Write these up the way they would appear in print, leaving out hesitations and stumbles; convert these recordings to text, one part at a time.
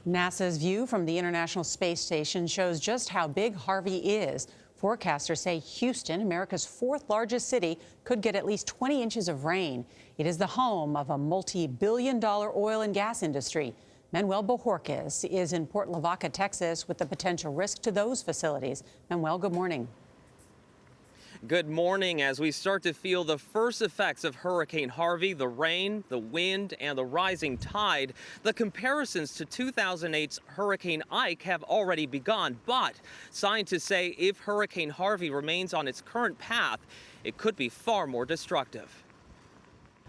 NASA's view from the International Space Station shows just how big Harvey is. Forecasters say Houston, America's fourth largest city, could get at least 20 inches of rain. It is the home of a multi-billion-dollar oil and gas industry. Manuel Bojorquez is in Port Lavaca, Texas, with the potential risk to those facilities. Manuel, good morning. Good morning. As we start to feel the first effects of Hurricane Harvey, the rain, the wind, and the rising tide, the comparisons to 2008's Hurricane Ike have already begun. But scientists say if Hurricane Harvey remains on its current path, it could be far more destructive.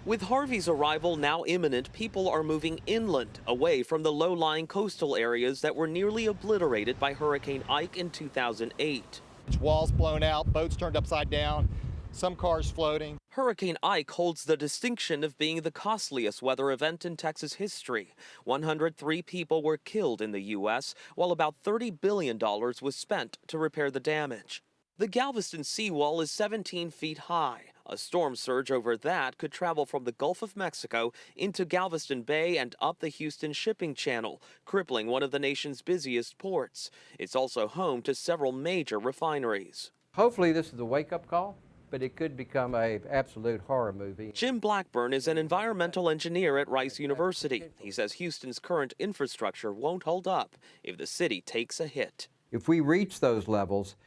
With Harvey's arrival now imminent, people are moving inland, away from the low-lying coastal areas that were nearly obliterated by Hurricane Ike in 2008. Walls blown out, boats turned upside down, some cars floating. Hurricane Ike holds the distinction of being the costliest weather event in Texas history. 103 people were killed in the U.S., while about $30 billion was spent to repair the damage. The Galveston seawall is 17 feet high. A storm surge over that could travel from the Gulf of Mexico into Galveston Bay and up the Houston shipping channel, crippling one of the nation's busiest ports. It's also home to several major refineries. Hopefully this is a wake-up call, but it could become an absolute horror movie. Jim Blackburn is an environmental engineer at Rice University. He says Houston's current infrastructure won't hold up if the city takes a hit. If we reach those levels,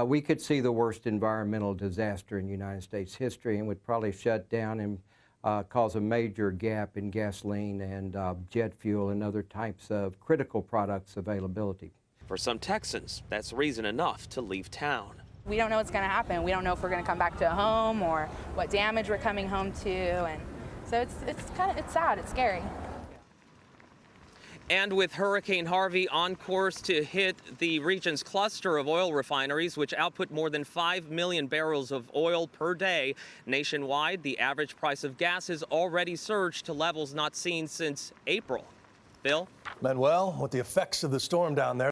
we could see the worst environmental disaster in United States history and would probably shut down and cause a major gap in gasoline and jet fuel and other types of critical products availability. For some Texans, that's reason enough to leave town. We don't know what's going to happen. We don't know if we're going to come back to a home or what damage we're coming home to, and so it's sad, it's scary. And with Hurricane Harvey on course to hit the region's cluster of oil refineries, which output more than 5 million barrels of oil per day nationwide, the average price of gas has already surged to levels not seen since April. Bill? Manuel, with the effects of the storm down there,